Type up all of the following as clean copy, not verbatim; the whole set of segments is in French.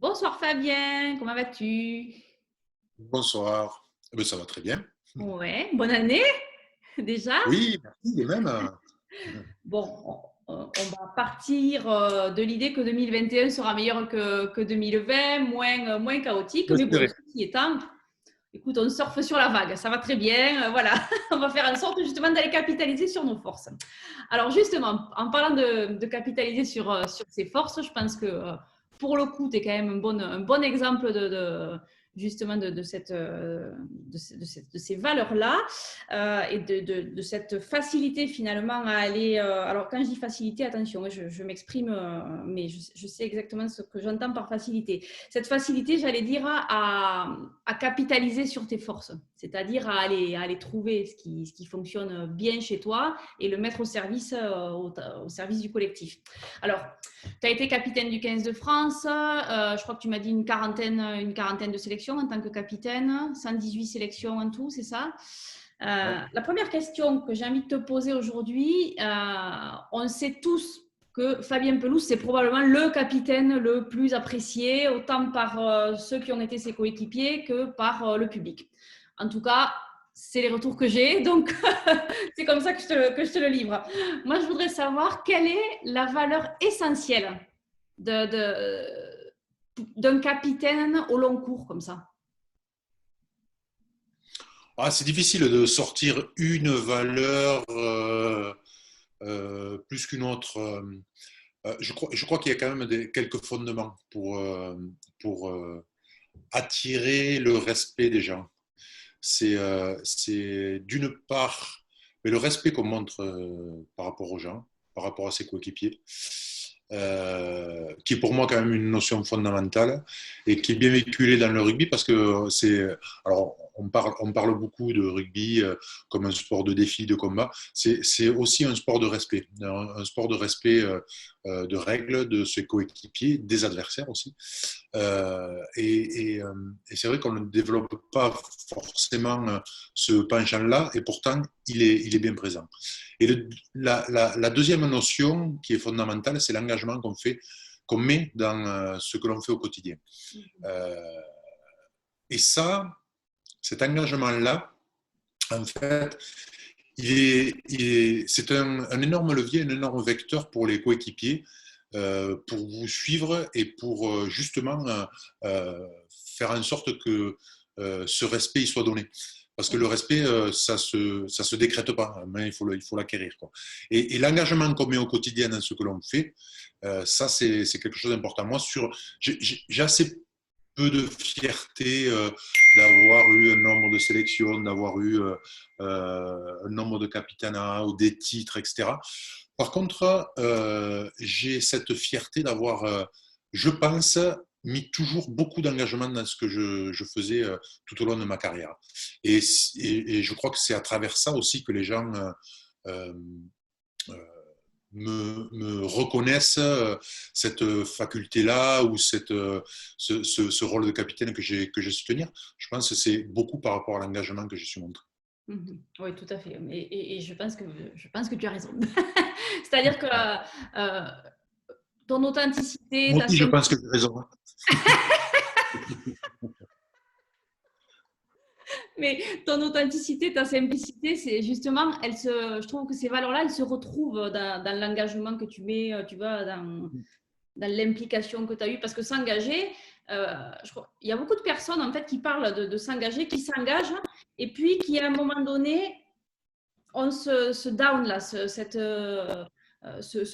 Bonsoir Fabien, comment vas-tu? Bonsoir. Eh ben, ça va très bien. Ouais, bonne année déjà. Oui, merci, et même. Bon, on va partir de l'idée que 2021 sera meilleur que 2020, moins chaotique, mais bon, J'espérais. ceci étant, écoute, on surfe sur la vague, ça va très bien, voilà, on va faire en sorte justement d'aller capitaliser sur nos forces. Alors justement, en parlant de capitaliser sur ses forces, je pense que pour le coup, tu es quand même un bon exemple justement de ces valeurs-là et de cette facilité finalement à aller. Alors quand je dis facilité, attention, je m'exprime, mais je sais exactement ce que j'entends par facilité. Cette facilité, j'allais dire, à capitaliser sur tes forces, c'est-à-dire à aller trouver ce qui fonctionne bien chez toi et le mettre au service du collectif. Alors, tu as été capitaine du 15 de France, je crois que tu m'as dit une quarantaine de sélections en tant que capitaine, 118 sélections en tout, c'est ça? Ouais. La première question que j'ai envie de te poser aujourd'hui, on sait tous que Fabien Pelouse, c'est probablement le capitaine le plus apprécié, autant par ceux qui ont été ses coéquipiers que par le public. En tout cas, c'est les retours que j'ai, donc c'est comme ça que je te le livre. Moi, je voudrais savoir quelle est la valeur essentielle d'un capitaine au long cours comme ça. Ah, c'est difficile de sortir une valeur plus qu'une autre. Je crois qu'il y a quand même quelques fondements pour attirer le respect des gens. C'est d'une part, mais le respect qu'on montre par rapport aux gens, par rapport à ses coéquipiers, qui est pour moi quand même une notion fondamentale et qui est bien véhiculée dans le rugby parce que alors on parle beaucoup de rugby comme un sport de défi, de combat. C'est aussi un sport de respect, un sport de respect de règles de ses coéquipiers, des adversaires aussi. Et c'est vrai qu'on ne développe pas forcément ce penchant-là, et pourtant, il est bien présent. Et la deuxième notion qui est fondamentale, c'est l'engagement qu'on met dans ce que l'on fait au quotidien. Euh, et ça, cet engagement-là, en fait, c'est un énorme levier, un énorme vecteur pour les coéquipiers, pour vous suivre et pour justement faire en sorte que ce respect il soit donné. Parce que le respect, ça se décrète pas, mais il faut l'acquérir, quoi. Et l'engagement qu'on met au quotidien dans ce que l'on fait, ça, c'est quelque chose d'important. Moi, j'ai assez peu de fierté d'avoir eu un nombre de sélections, d'avoir eu un nombre de capitanats ou des titres, etc. Par contre, j'ai cette fierté d'avoir, je pense, mis toujours beaucoup d'engagement dans ce que je faisais tout au long de ma carrière. Et je crois que c'est à travers ça aussi que les gens euh, me reconnaissent cette faculté-là ou ce rôle de capitaine que j'ai su tenir. Je pense que c'est beaucoup par rapport à l'engagement que j'ai su montrer. Mhm. Oui, tout à fait. Et je pense que tu as raison. C'est-à-dire que euh, ton authenticité, Moi ta aussi, je pense que simplicité, j'ai raison. mais ton authenticité, ta simplicité, c'est justement, je trouve que ces valeurs-là, elles se retrouvent dans l'engagement que tu mets, tu vois, dans l'implication que tu as eue. Parce que s'engager, il y a beaucoup de personnes en fait qui parlent de s'engager, qui s'engagent, et puis qui à un moment donné ont ce down là, ce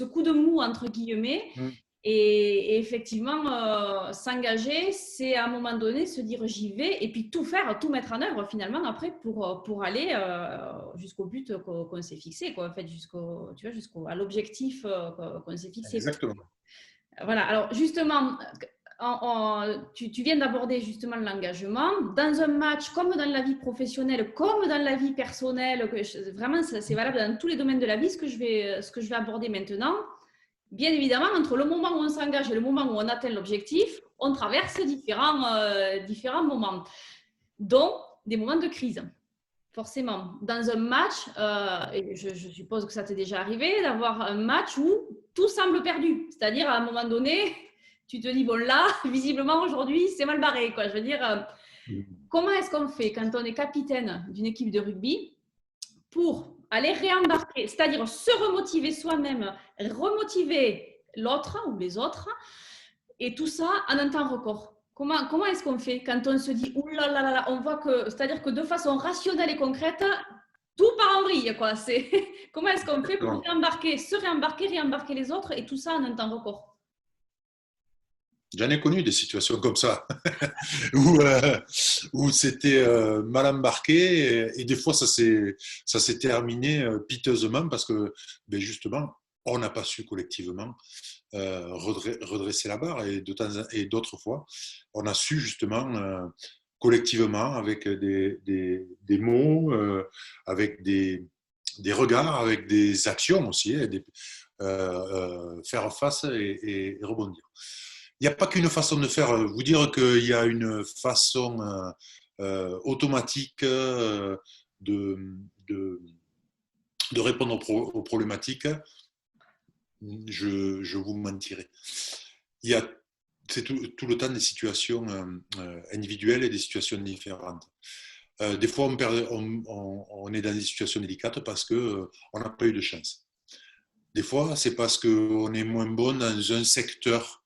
coup de mou entre guillemets. Et effectivement, s'engager, c'est à un moment donné se dire j'y vais et puis tout faire, tout mettre en œuvre finalement après pour aller jusqu'au but qu'on s'est fixé, quoi, en fait, à l'objectif qu'on s'est fixé. Exactement. Voilà, alors justement, tu viens d'aborder justement l'engagement. Dans un match, comme dans la vie professionnelle, comme dans la vie personnelle, vraiment, c'est valable dans tous les domaines de la vie, ce que je vais aborder maintenant. Bien évidemment, entre le moment où on s'engage et le moment où on atteint l'objectif, on traverse différents moments, dont des moments de crise. Forcément, dans un match, et je suppose que ça t'est déjà arrivé, d'avoir un match où tout semble perdu. C'est-à-dire, à un moment donné, tu te dis, bon là, visiblement aujourd'hui, c'est mal barré, quoi. Je veux dire, comment est-ce qu'on fait quand on est capitaine d'une équipe de rugby pour aller réembarquer, c'est-à-dire se remotiver soi-même, remotiver l'autre ou les autres, et tout ça en un temps record? Comment est-ce qu'on fait quand on se dit, ouh là là là, on voit que, c'est-à-dire que de façon rationnelle et concrète, tout part en vrille, quoi. Comment est-ce qu'on fait pour réembarquer, se réembarquer, réembarquer les autres et tout ça en un temps record? J'en ai connu des situations comme ça, où c'était mal embarqué et des fois ça s'est terminé piteusement parce que ben justement, on n'a pas su collectivement redresser la barre et d'autres fois, on a su justement collectivement avec des mots, avec des regards, avec des actions aussi, faire face et rebondir. Il n'y a pas qu'une façon de faire. Vous dire qu'il y a une façon automatique de, de, de répondre aux problématiques, je vous mentirais. Il y a c'est tout le temps des situations individuelles et des situations différentes. Des fois, on est dans des situations délicates parce qu'on n'a pas eu de chance. Des fois, c'est parce qu'on est moins bon dans un secteur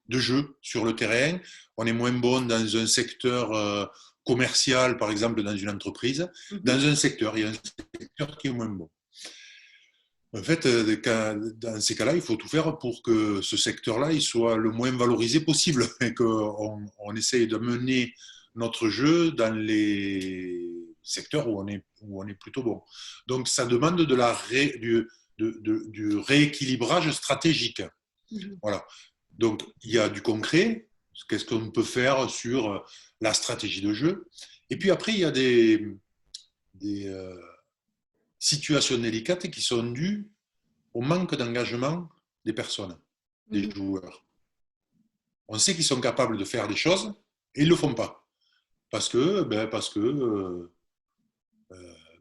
de jeu sur le terrain, on est moins bon dans un secteur commercial, par exemple, dans une entreprise. Dans un secteur, il y a un secteur qui est moins bon. En fait, dans ces cas-là, il faut tout faire pour que ce secteur-là il soit le moins valorisé possible et qu'on essaye de mener notre jeu dans les secteurs où on est plutôt bon. Donc, ça demande du rééquilibrage stratégique. Voilà. Donc, il y a du concret, qu'est-ce qu'on peut faire sur la stratégie de jeu. Et puis après, il y a des situations délicates qui sont dues au manque d'engagement des personnes, des joueurs. On sait qu'ils sont capables de faire des choses et ils ne le font pas. Parce que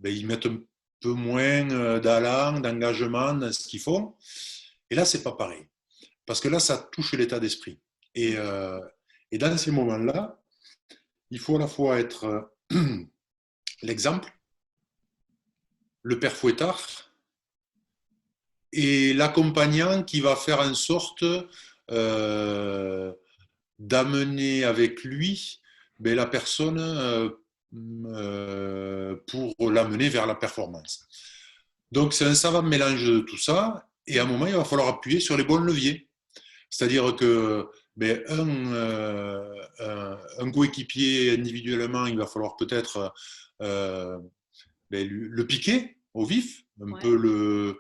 ils mettent un peu moins d'allant, d'engagement dans ce qu'ils font. Et là, ce n'est pas pareil. Parce que là, ça touche l'état d'esprit. Et dans ces moments-là, il faut à la fois être l'exemple, le père fouettard et l'accompagnant qui va faire en sorte d'amener avec lui la personne pour l'amener vers la performance. Donc c'est un savant mélange de tout ça et à un moment il va falloir appuyer sur les bons leviers. C'est-à-dire que un coéquipier individuellement, il va falloir peut-être le piquer au vif, un peu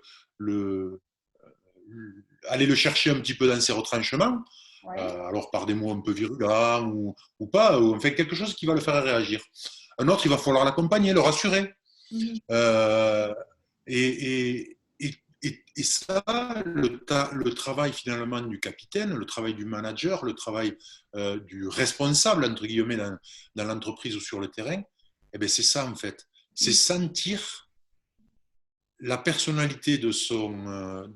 aller le chercher un petit peu dans ses retranchements, alors par des mots un peu virulents ou pas, ou en fait quelque chose qui va le faire réagir. Un autre, il va falloir l'accompagner, le rassurer. Et ça, le travail finalement du capitaine, le travail du manager, le travail du responsable, entre guillemets, dans l'entreprise ou sur le terrain, c'est ça en fait. C'est sentir la personnalité de son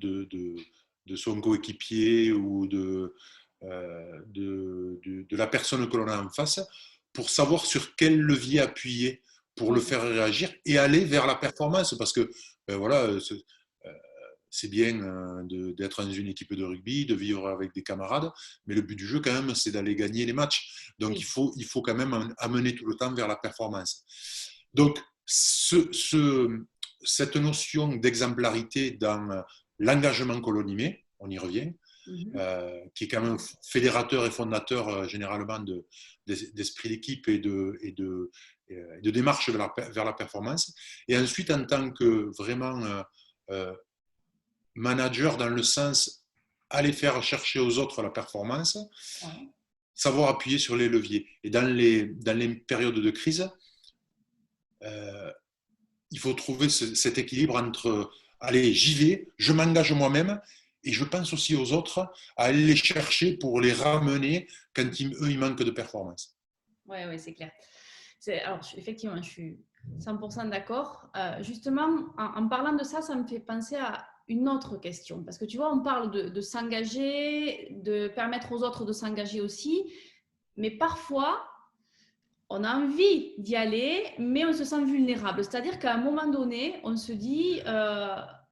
coéquipier ou de la personne que l'on a en face pour savoir sur quel levier appuyer pour le faire réagir et aller vers la performance. Parce que c'est bien d'être dans une équipe de rugby, de vivre avec des camarades, mais le but du jeu, quand même, c'est d'aller gagner les matchs. Donc, il faut quand même amener tout le temps vers la performance. Donc, cette notion d'exemplarité dans l'engagement que l'on y met, on y revient, qui est quand même fédérateur et fondateur généralement d'esprit d'équipe et de démarche vers la performance. Et ensuite, en tant que vraiment manager dans le sens aller faire chercher aux autres la performance, savoir appuyer sur les leviers. Et dans les périodes de crise, il faut trouver cet équilibre entre allez, j'y vais, je m'engage moi-même et je pense aussi aux autres à aller les chercher pour les ramener quand eux, ils manquent de performance. Oui, c'est clair. Alors, effectivement, je suis 100% d'accord. Justement, en parlant de ça, ça me fait penser à une autre question. Parce que tu vois, on parle de s'engager, de permettre aux autres de s'engager aussi. Mais parfois, on a envie d'y aller, mais on se sent vulnérable. C'est-à-dire qu'à un moment donné, on se dit,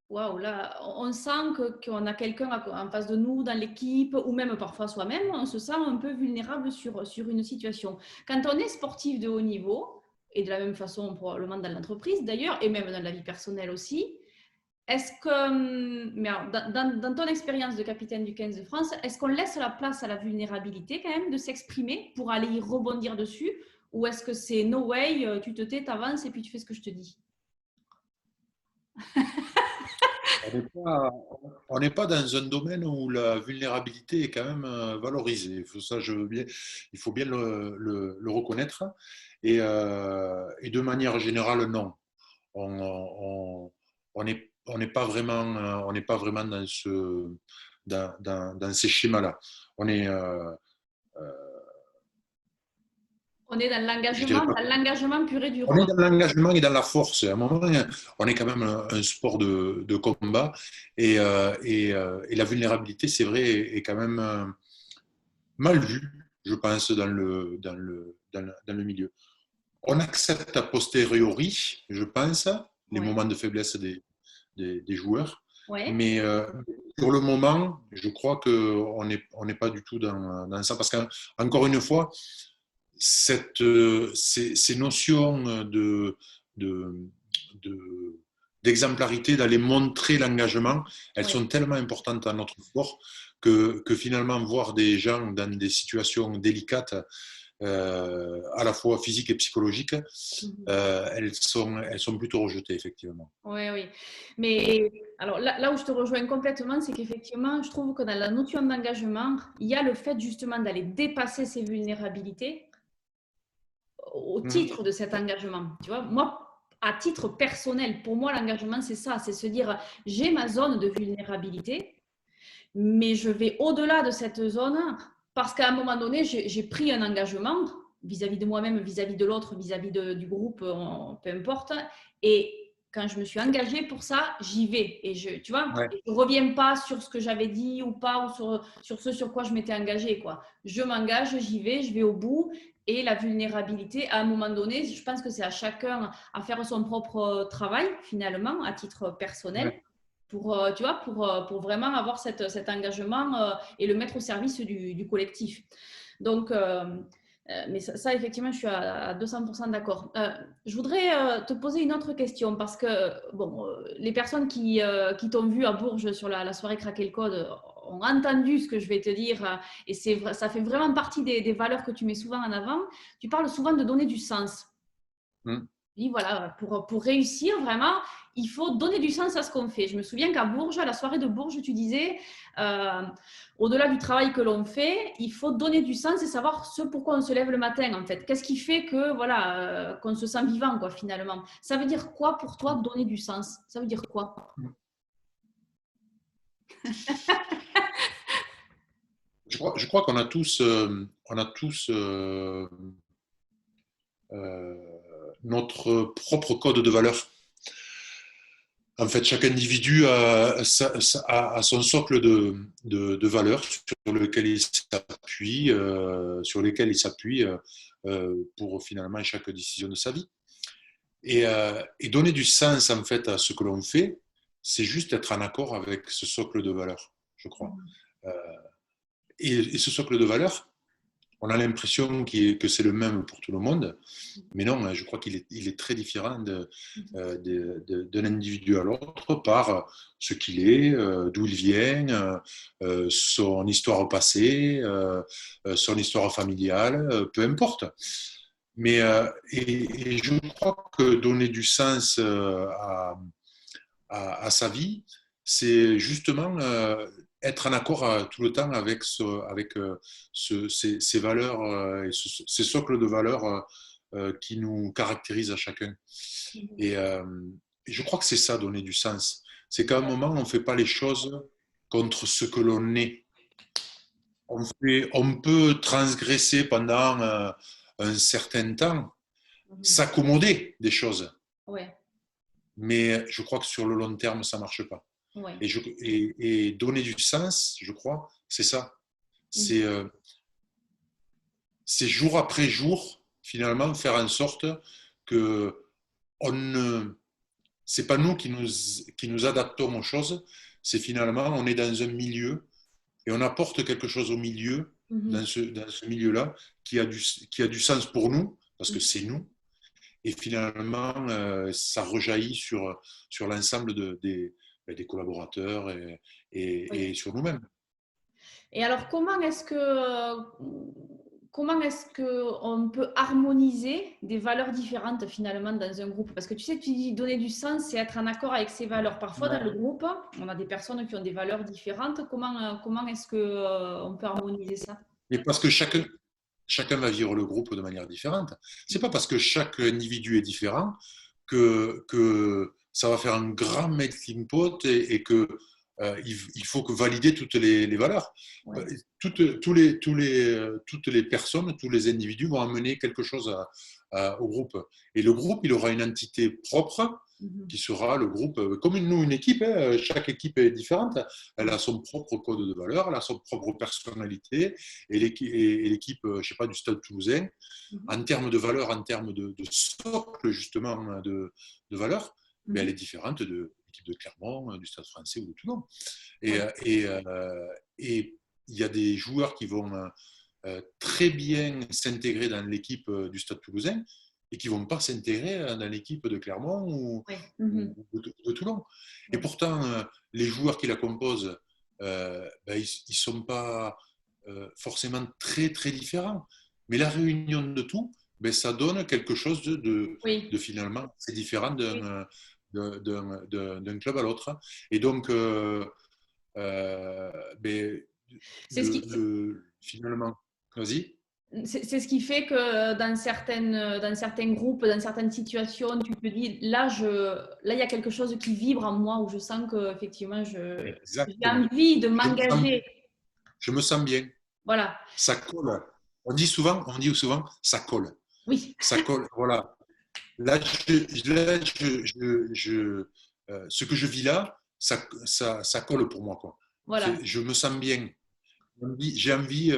waouh, là, on sent qu'on a quelqu'un en face de nous, dans l'équipe, ou même parfois soi-même, on se sent un peu vulnérable sur une situation. Quand on est sportif de haut niveau, et de la même façon probablement dans l'entreprise d'ailleurs, et même dans la vie personnelle aussi, est-ce que, mais alors, dans ton expérience de capitaine du 15 de France, est-ce qu'on laisse la place à la vulnérabilité quand même de s'exprimer pour aller y rebondir dessus? Ou est-ce que c'est no way, tu te tais, t'avances et puis tu fais ce que je te dis? On n'est pas, on n'est pas dans un domaine où la vulnérabilité est quand même valorisée. Ça, il faut bien le reconnaître. Et de manière générale, non. On n'est pas vraiment, on n'est pas vraiment dans ces schémas-là. On est, On est je dirais pas, dans l'engagement pur et dur, on est quoi. dans l'engagement et dans la force. À un moment, on est quand même un sport de combat et la vulnérabilité, c'est vrai, est quand même mal vue, je pense, dans le milieu. On accepte a posteriori, je pense, les Ouais, moments de faiblesse des joueurs. ouais, Mais sur le moment, je crois qu'on n'est pas du tout dans ça. Parce qu'encore une fois, ces notions de, de- d'exemplarité, d'aller montrer l'engagement, elles ouais. sont tellement importantes dans notre sport que finalement, voir des gens dans des situations délicates, à la fois physiques et psychologiques, Mhm. elles sont plutôt rejetées, effectivement. Oui, oui. Mais alors là où je te rejoins complètement, c'est qu'effectivement, je trouve que dans la notion d'engagement, il y a le fait justement d'aller dépasser ses vulnérabilités au Mhm. titre de cet engagement. Tu vois, moi, à titre personnel, pour moi, l'engagement, c'est ça, c'est se dire, j'ai ma zone de vulnérabilité, mais je vais au-delà de cette zone parce qu'à un moment donné, j'ai pris un engagement vis-à-vis de moi-même, vis-à-vis de l'autre, vis-à-vis du groupe, peu importe. Et quand je me suis engagée pour ça, j'y vais. Et tu vois, Ouais. je ne reviens pas sur ce que j'avais dit ou pas, ou sur ce sur quoi je m'étais engagée, quoi. Je m'engage, j'y vais, je vais au bout. Et la vulnérabilité, à un moment donné, je pense que c'est à chacun à faire son propre travail, finalement, à titre personnel, Ouais. pour, tu vois, pour vraiment avoir cet engagement et le mettre au service du collectif. Donc, mais ça, effectivement, je suis à 200% d'accord. Je voudrais te poser une autre question parce que bon, les personnes qui t'ont vu à Bourges sur la soirée Craquer le Code ont entendu ce que je vais te dire et ça fait vraiment partie des valeurs que tu mets souvent en avant. Tu parles souvent de donner du sens. Mhm. Oui, voilà, pour réussir vraiment, il faut donner du sens à ce qu'on fait. Je me souviens qu'à Bourges, à la soirée de Bourges, tu disais, euh, au-delà du travail que l'on fait, il faut donner du sens et savoir ce pourquoi on se lève le matin, en fait. Qu'est-ce qui fait que, voilà, qu'on se sent vivant, quoi, finalement. Ça veut dire quoi pour toi, donner du sens? Ça veut dire quoi? Je crois on a tous euh, notre propre code de valeurs. En fait, chaque individu a son socle de valeurs sur lesquelles il s'appuie pour finalement chaque décision de sa vie. Et donner du sens en fait à ce que l'on fait, c'est juste être en accord avec ce socle de valeurs, je crois. Euh, et ce socle de valeurs, on a l'impression que c'est le même pour tout le monde, mais non, je crois il est très différent d'un individu à l'autre par ce qu'il est, d'où il vient, son histoire passée, son histoire familiale, peu importe. Et je crois que donner du sens à sa vie, c'est justement être en accord tout le temps avec ces valeurs et ces socles de valeurs qui nous caractérisent à chacun. Et, euh, et je crois que c'est ça, donner du sens. C'est qu'à un moment, on ne fait pas les choses contre ce que l'on est. On peut transgresser pendant un certain temps, Mhm. s'accommoder des choses. Ouais. Mais je crois que sur le long terme, ça ne marche pas. Ouais. Et donner du sens, je crois, c'est ça. Mhm. C'est jour après jour, finalement, faire en sorte que on ne, c'est pas nous qui nous adaptons aux choses, c'est finalement, on est dans un milieu et on apporte quelque chose au milieu, Mhm. dans ce milieu-là, qui a du sens pour nous, parce que Mhm. c'est nous, et finalement, ça rejaillit sur l'ensemble des collaborateurs Oui. et sur nous-mêmes. Et alors, comment est-ce que on peut harmoniser des valeurs différentes finalement dans un groupe? Parce que tu sais, tu dis donner du sens, c'est être en accord avec ses valeurs. Parfois, dans le groupe, on a des personnes qui ont des valeurs différentes. Comment est-ce que on peut harmoniser ça? Et parce que chacun va vivre le groupe de manière différente. C'est pas parce que chaque individu est différent que ça va faire un grand melting pot et que il faut que valider toutes les valeurs. Ouais. Toutes les personnes, tous les individus vont amener quelque chose au groupe. Et le groupe, il aura une entité propre Mhm. qui sera le groupe, comme une équipe, hein, chaque équipe est différente, elle Ouais. a son propre code de valeur, elle a son propre personnalité, et l'équipe, je sais pas, du Stade Toulousain, Mhm. en termes de valeur, en termes de socle justement de valeur, mais elle Mhm. est différente de l'équipe de Clermont, du Stade Français ou de Toulon. Et, Ouais. et il y a des joueurs qui vont très bien s'intégrer dans l'équipe du Stade Toulousain et qui ne vont pas s'intégrer dans l'équipe de Clermont Ouais. Mhm. ou de Toulon. Et Ouais. pourtant, les joueurs qui la composent, ben, ils ne sont pas forcément très, très différents. Mais la réunion de tout, ben, ça donne quelque chose Oui. de finalement c'est différent Oui. d'un club à l'autre. Et donc, ben, C'est ce qui, finalement, vas-y. c'est ce qui fait que dans certains groupes, dans certaines situations, tu te dis, là, il y a quelque chose qui vibre en moi où je sens que, effectivement, j'ai Exactement. envie de Je me sens, m'engager. je me sens bien. Voilà. Ça colle. On dit souvent, ça colle. Oui. Ça colle. Voilà. Là, ce que je vis là, ça colle pour moi, quoi. Voilà. Je me sens bien. J'ai envie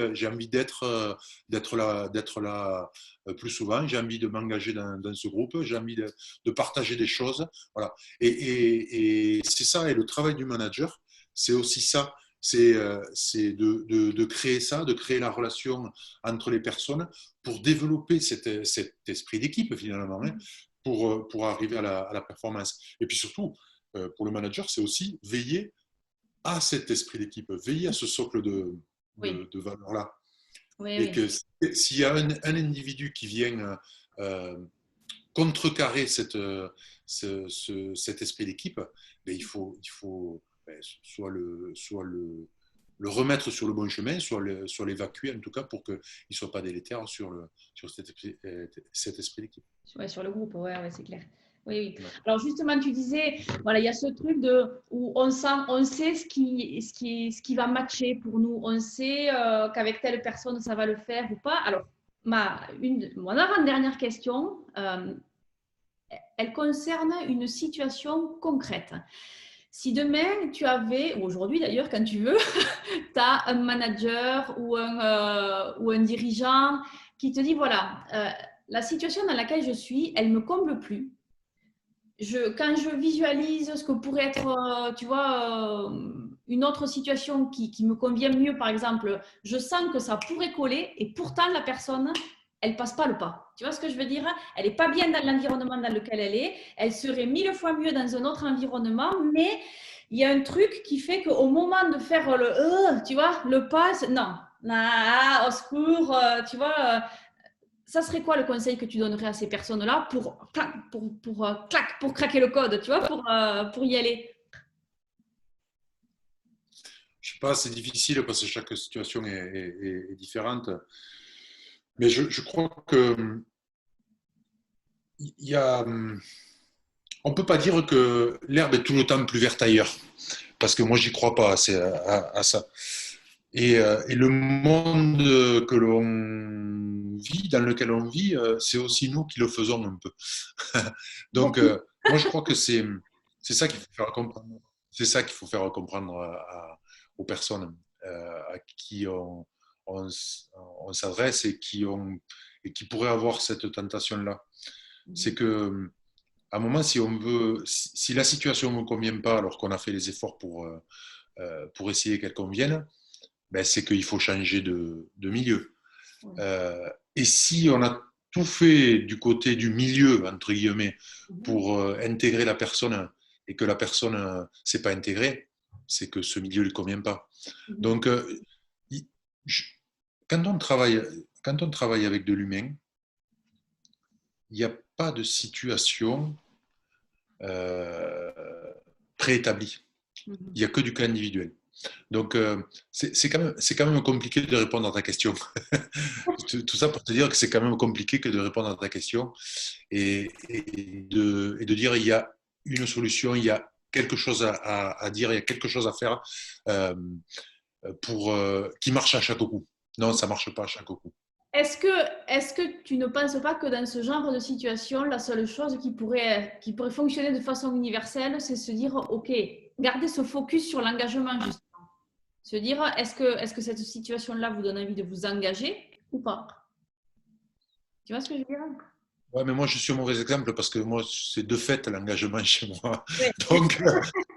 d'être là plus souvent. J'ai envie de m'engager dans ce groupe. J'ai envie de partager des choses. Voilà. Et c'est ça. Et le travail du manager, c'est aussi ça. C'est de créer ça, de créer la relation entre les personnes pour développer cet esprit d'équipe finalement, hein, pour arriver à la performance. Et puis surtout, pour le manager, c'est aussi veiller à cet esprit d'équipe, veiller à ce socle Oui. de valeurs-là. Oui, Et oui. que s'il y a un individu qui vient contrecarrer cet esprit d'équipe, ben, il faut ben, le remettre sur le bon chemin, soit l'évacuer en tout cas pour qu'il ne soit pas délétère sur cet esprit d'équipe. Ouais, sur le groupe, ouais, ouais, c'est clair. Oui, oui. Ouais. Alors justement, tu disais, voilà, il y a ce truc de où on sait ce qui va matcher pour nous. On sait qu'avec telle personne, ça va le faire ou pas. Alors, mon avant-dernière question, elle concerne une situation concrète. Si demain, tu avais, ou aujourd'hui d'ailleurs, quand tu veux, tu as un manager ou un dirigeant qui te dit, voilà, la situation dans laquelle je suis, elle ne me comble plus. Quand je visualise ce que pourrait être, tu vois, une autre situation qui me convient mieux, par exemple, je sens que ça pourrait coller et pourtant la personne, elle passe pas le pas. Tu vois ce que je veux dire? Elle n'est pas bien dans l'environnement dans lequel elle est. Elle serait mille fois mieux dans un autre environnement, mais il y a un truc qui fait qu'au moment de faire tu vois, le pas, non, ah, au secours, tu vois, ça serait quoi le conseil que tu donnerais à ces personnes-là pour craquer le code, tu vois, pour y aller? Je sais pas, c'est difficile parce que chaque situation est différente. Mais je crois que il y a, on peut pas dire que l'herbe est tout le temps plus verte ailleurs, parce que moi j'y crois pas à ça. Et le monde que l'on vit, dans lequel on vit, c'est aussi nous qui le faisons un peu. Donc, Beaucoup. moi je crois que c'est ça qu'il faut faire comprendre. c'est ça qu'il faut faire comprendre aux personnes à qui on s'adresse et qui pourraient avoir cette tentation-là. C'est que à un moment, si la situation ne me convient pas alors qu'on a fait les efforts pour essayer qu'elle convienne, ben, c'est qu'il faut changer de milieu. Et si on a tout fait du côté du milieu, entre guillemets, pour intégrer la personne et que la personne ne s'est pas intégrée, c'est que ce milieu ne lui convient pas. Donc, quand on travaille avec de l'humain, il n'y a pas de situation préétablie. Il n'y a que du cas individuel. Donc, c'est quand même compliqué de répondre à ta question. Tout ça pour te dire que c'est quand même compliqué que de répondre à ta question et de dire il y a une solution, il y a quelque chose à dire, il y a quelque chose à faire qui marche à chaque coup. Non, ça ne marche pas à chaque coup. Est-ce que tu ne penses pas que dans ce genre de situation, la seule chose qui pourrait fonctionner de façon universelle, c'est se dire, OK, garder ce focus sur l'engagement, justement. Se dire, est-ce que cette situation-là vous donne envie de vous engager ou pas? Tu vois ce que je veux dire? Ouais, mais moi, je suis un mauvais exemple parce que moi, c'est de fait l'engagement chez moi. Oui.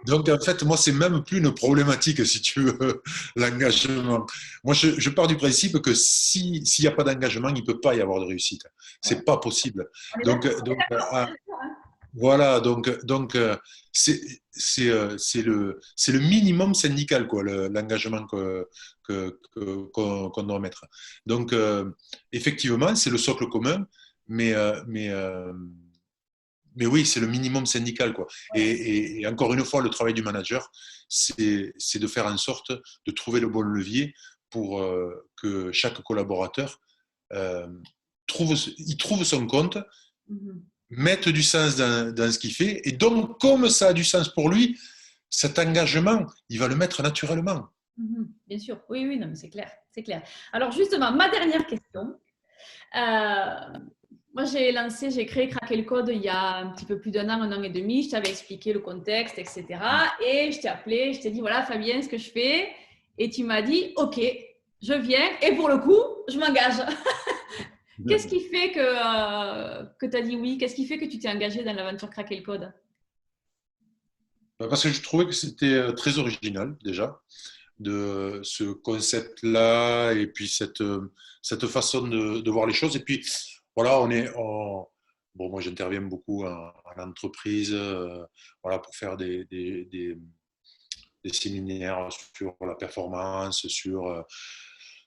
Donc, en fait, moi, c'est même plus une problématique, si tu veux, l'engagement. Moi, je pars du principe que s'il n'y a pas d'engagement, il ne peut pas y avoir de réussite. C'est pas possible. Donc, voilà, donc c'est le minimum syndical, quoi, l'engagement qu'on doit mettre. Donc, effectivement, c'est le socle commun, mais, euh, mais, euh, mais oui, c'est le minimum syndical, quoi. Et encore une fois, le travail du manager, c'est de faire en sorte de trouver le bon levier pour que chaque collaborateur euh, il trouve son compte, mette du sens dans ce qu'il fait. Et donc, comme ça a du sens pour lui, cet engagement, il va le mettre naturellement. Bien sûr, oui, oui, non, mais c'est clair, c'est clair. Alors justement, ma dernière question. Moi, j'ai créé Craquer le Code il y a un petit peu plus d'un an et demi. Je t'avais expliqué le contexte, etc. Et je t'ai appelé, je t'ai dit, voilà, Fabien, ce que je fais. Et tu m'as dit, OK, je viens. Et pour le coup, je m'engage. Qu'est-ce qui fait que tu as dit oui? Qu'est-ce qui fait que tu t'es engagé dans l'aventure Craquer le Code? Parce que je trouvais que c'était très original, déjà, de ce concept-là, et puis cette façon de voir les choses. Et puis, voilà, bon, moi, j'interviens beaucoup en entreprise, voilà, pour faire des séminaires sur la performance, sur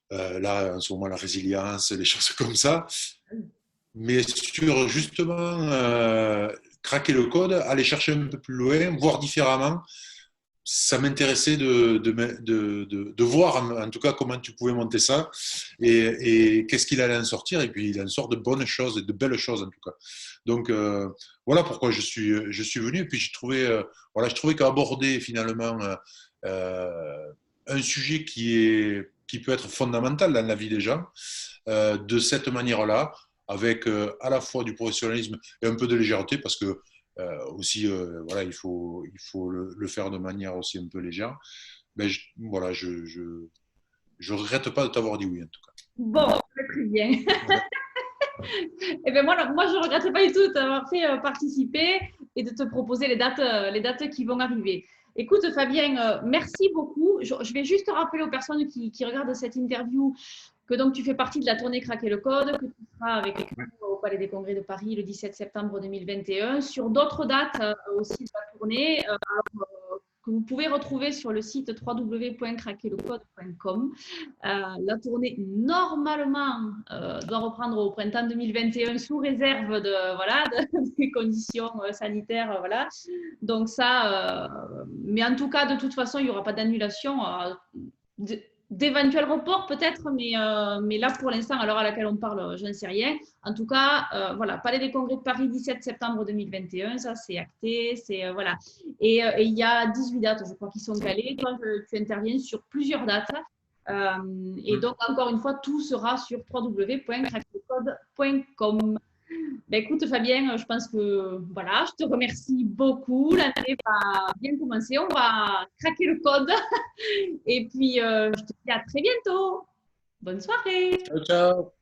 là, en ce moment, la résilience, les choses comme ça. Mais sur justement craquer le code, aller chercher un peu plus loin, voir différemment, ça m'intéressait de voir en tout cas comment tu pouvais monter ça et qu'est-ce qu'il allait en sortir. Et puis il en sort de bonnes choses et de belles choses en tout cas. Donc voilà pourquoi je suis venu. Et puis voilà, je trouvais qu'aborder finalement un sujet qui peut être fondamental dans la vie des gens de cette manière-là, avec à la fois du professionnalisme et un peu de légèreté, parce que aussi, voilà, il faut le faire de manière aussi un peu légère. Mais voilà, je regrette pas de t'avoir dit oui, en tout cas. Bon, très bien. Eh bien, moi, je ne regrette pas du tout de t'avoir fait participer et de te proposer les dates qui vont arriver. Écoute, Fabien, merci beaucoup. Je vais juste rappeler aux personnes qui regardent cette interview que donc tu fais partie de la tournée Craquer le Code, que tu seras avec nous au Palais des Congrès de Paris le 17 septembre 2021, sur d'autres dates aussi de la tournée. Que vous pouvez retrouver sur le site www.craquerlecode.com. La tournée, normalement, doit reprendre au printemps 2021 sous réserve des conditions sanitaires. Voilà. Donc ça, mais en tout cas, de toute façon, il n'y aura pas d'annulation. D'éventuels reports peut-être, mais là pour l'instant, à l'heure à laquelle on parle, je n'en sais rien. En tout cas, voilà, Palais des Congrès de Paris, 17 septembre 2021, ça c'est acté, voilà. Et il y a 18 dates, je crois, qui sont calées. Toi, tu interviens sur plusieurs dates. Et donc, encore une fois, tout sera sur www.craquerlecode.com. Ben, écoute, Fabien, je pense que voilà, je te remercie beaucoup. L'année va bien commencer. On va craquer le code. Et puis, je te dis à très bientôt. Bonne soirée. Ciao, ciao.